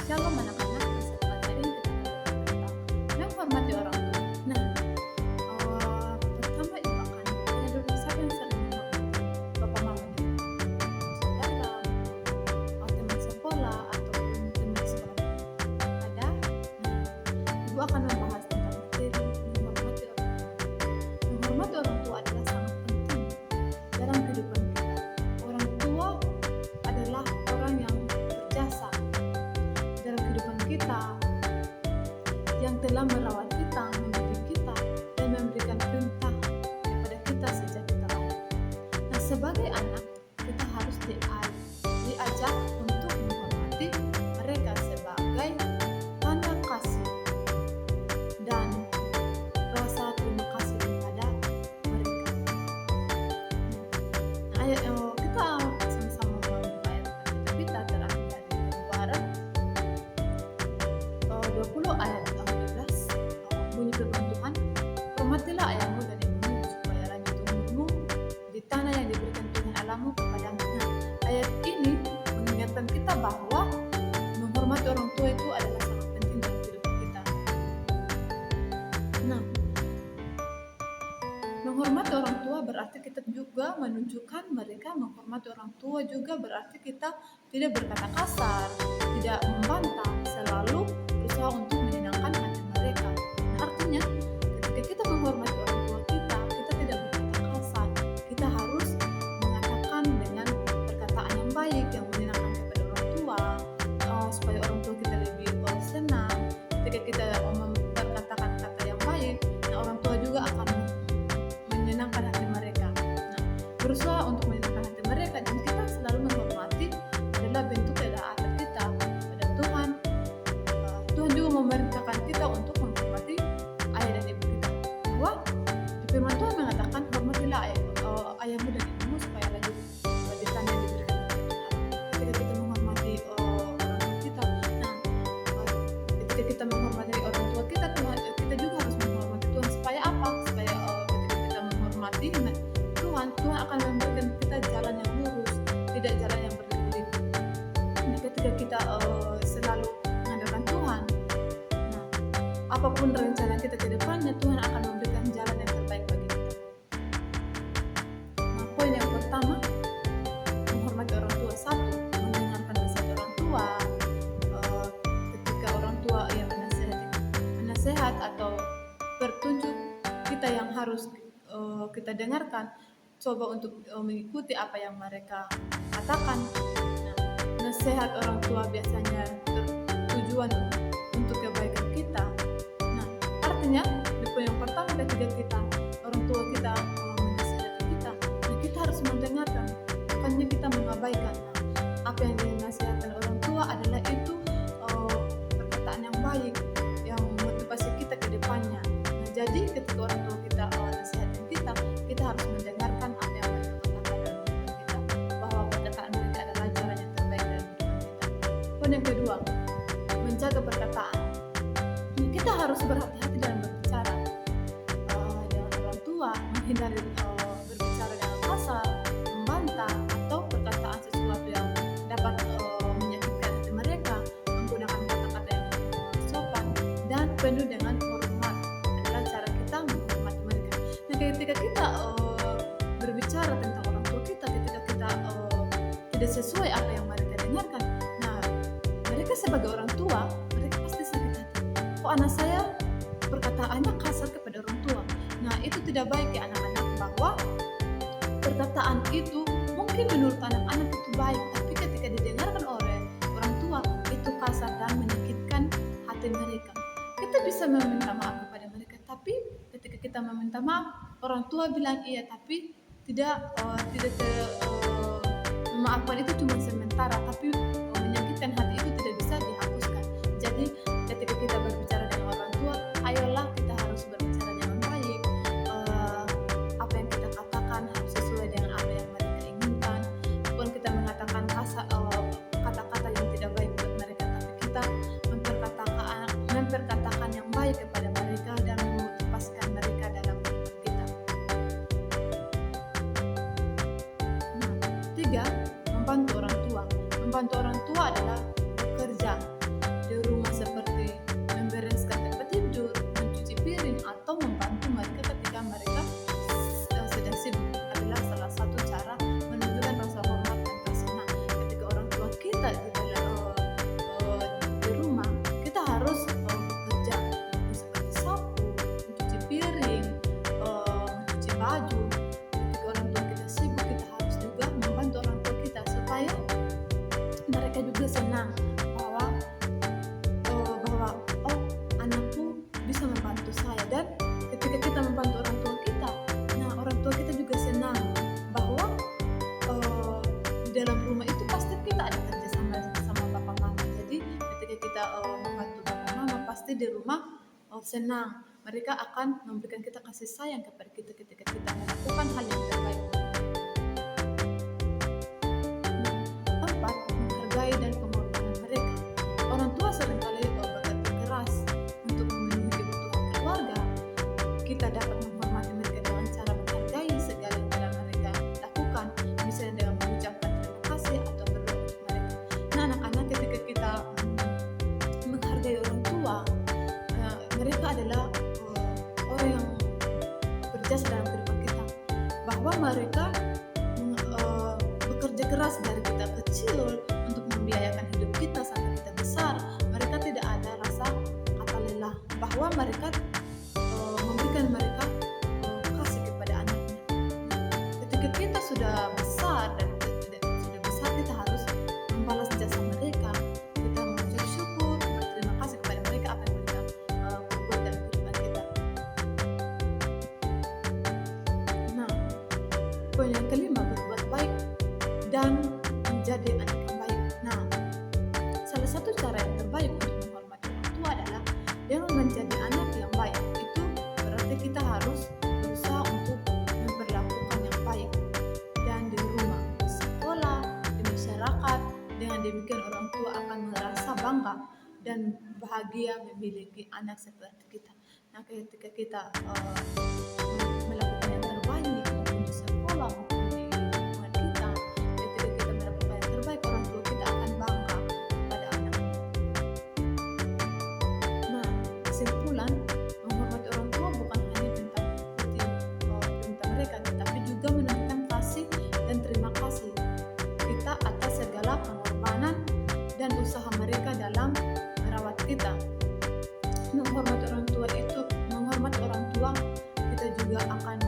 Shalom anak-anak, kesempatan ini kita akan tentang menghormati orang tua. Nah, pertama ibu akan tanya dulu siapa yang sering menghormati papa mamanya, saudara, teman sekolah ataupun teman sekolah. Ada? Nah, ibu akan membahas tentang materi menghormati orang tua. Menghormati orang tua adalah sangat penting dalam kehidupan kita. Orang tua adalah orang yang berjasa dalam kehidupan kita, yang telah merawat kita, mendidik kita, dan memberikan perintah kepada kita sejak kita lahir. Nah, sebagai anak, kita harus diajak untuk menghormati mereka sebagai tanda kasih dan rasa terima kasih kepada mereka. Nah, kita sama-sama membuka ayat kita terambil dari Keluaran 20 ayat 12. Bunyi firman Tuhan, hormatilah ayahmu dan ibumu supaya lanjut umurmu di tanah yang diberikan Tuhan Allahmu kepadamu. Nah, ayat ini mengingatkan kita bahwa menghormati orang tua itu adalah sangat penting dalam kehidupan kita. Nah, menghormati orang tua berarti kita juga menunjukkan mereka. Menghormati orang tua juga berarti kita tidak berkata kasar, tidak membantah, selalu berusaha untuk menyenangkan hati mereka. Nah, artinya ketika kita menghormati orang tua kita tidak berkata kasar. Kita harus mengatakan dengan perkataan yang baik yang menyenangkan kepada orang tua, supaya orang tua kita lebih senang. Ketika kita memperkatakan kata yang baik, nah orang tua juga akan menyenangkan hati mereka. Nah, berusaha untuk menyenangkan hati mereka dan kita selalu menghormati adalah bentuk ketaatan kita pada Tuhan. Tuhan juga memerintahkan kita untuk menghormati ayah dan ibu kita. Bahwa di firman Tuhan mengatakan hormatilah ayahmu dan ibumu supaya lanjut di tanah yang diberikan oleh Tuhan. Ketika kita menghormati orang tua kita, nah ketika kita menghormati orang tua kita, kita juga harus menghormati Tuhan. Supaya apa? Supaya ketika kita menghormati Tuhan akan memberikan kita jalan yang lurus, tidak jalan yang berliku-liku. Nah, ketika kita selalu mengandalkan Tuhan, nah apapun rencana kita ke depannya, Tuhan akan memberikan jalan yang terbaik bagi kita. Nah, poin yang pertama, menghormati orang tua. Satu, mendengarkan nasihat orang tua. Ketika orang tua yang menasihat atau bertunjuk kita yang harus kita dengarkan, coba untuk mengikuti apa yang mereka katakan. Nah, nasihat orang tua biasanya bertujuan untuk kebaikan kita. Nah, artinya di poin yang pertama, ketika orang tua kita menasihati kita, nah kita harus mendengarkan, bukannya kita mengabaikan. Nah, apa yang dinasihatkan orang tua adalah itu perkataan yang baik yang memotivasi kita ke depannya. Nah, jadi ketika orang tua kita nasihatin kita harus mendengarkan apa yang mereka katakan dalam kehidupan kita, bahwa perkataan mereka adalah jalan yang terbaik dalam kehidupan kita. Poin yang kedua, menjaga perkataan. Kita harus berhati-hati dalam berbicara dengan orang tua, menghindari berbicara dengan kasar, membantah, atau perkataan sesuatu yang dapat menyakitkan hati mereka, menggunakan kata-kata yang sopan dan penuh dengan hormat adalah cara kita menghormati mereka. Nah, ketika kita berbicara tentang orang tua kita, ketika kita tidak sesuai apa yang mereka dengarkan, nah mereka sebagai orang tua, mereka pasti sakit hati. Kok anak saya perkataannya kasar kepada orang tua? Nah, itu tidak baik ya anak-anak, bahwa perkataan itu mungkin menurut anak-anak itu baik, tapi ketika didengarkan oleh orang tua itu kasar dan menyakitkan hati mereka. Kita bisa meminta maaf kepada mereka, tapi ketika kita meminta maaf, orang tua bilang iya, tapi tidak memaafkan itu cuma sementara, tapi menyakitkan hati itu tidak bisa dihapuskan. Jadi ketika kita berbicara dengan orang tua, ayolah kita harus berbicara dengan baik. Apa yang kita katakan harus sesuai dengan apa yang mereka inginkan. Walaupun kita mengatakan kata-kata yang tidak baik buat mereka, tapi kita memperkatakan yang baik kepada mereka dan memotivasikan mereka dalam kehidupan kita. Nah, tiga, membantu orang tua. Membantu orang juga senang bahwa bahwa oh, anakku bisa membantu saya. Dan ketika kita membantu orang tua kita, nah orang tua kita juga senang bahwa di dalam rumah itu pasti kita ada kerja sama papa mama. Jadi ketika kita membantu papa mama, pasti di rumah senang. Mereka akan memberikan kita kasih sayang kepada kita ketika kita melakukan hal yang terbaik. Keempat, menghargai dan pengorbanan mereka. Orang tua seringkali bekerja keras untuk memenuhi kebutuhan keluarga. Kita dapat menghormati mereka dengan cara menghargai segala yang telah mereka lakukan, misalnya dengan mengucapkan terima kasih atau berdoa untuk mereka. Nah, anak-anak, ketika kita menghargai orang tua, mereka adalah orang yang berjasa dalam kehidupan kita, bahwa mereka bekerja keras dari kita kecil untuk membiayakan hidup kita sampai kita besar. Mereka tidak ada rasa kata lelah, bahwa mereka memberikan mereka kasih kepada anaknya. Ketika kita sudah besar dan kita harus membalas jasa mereka. Kita mengucap syukur, berterima kasih kepada mereka apa yang mereka perbuat dalam kehidupan kita. Nah, poin yang kelima, berbuat baik dan menjadi anak yang baik. Nah, salah satu cara yang terbaik untuk menghormati orang tua adalah dengan menjadi anak yang baik. Itu berarti kita harus berusaha untuk memperlakukan yang baik, dan di rumah, di sekolah, di masyarakat. Dengan demikian orang tua akan merasa bangga dan bahagia memiliki anak seperti kita. Nah, ketika kita melakukan yang terbaik maupun di sekolah maupun di lingkungan kita, ketika kita melakukan yang terbaik, orang tua kita akan bangga pada anak. Nah, kesimpulan, menghormati orang tua bukan hanya tentang perintah mereka, tetapi juga menunjukkan kasih dan terima kasih kita atas segala pengorbanan dan usaha mereka dalam merawat kita. Menghormati orang tua, kita juga akan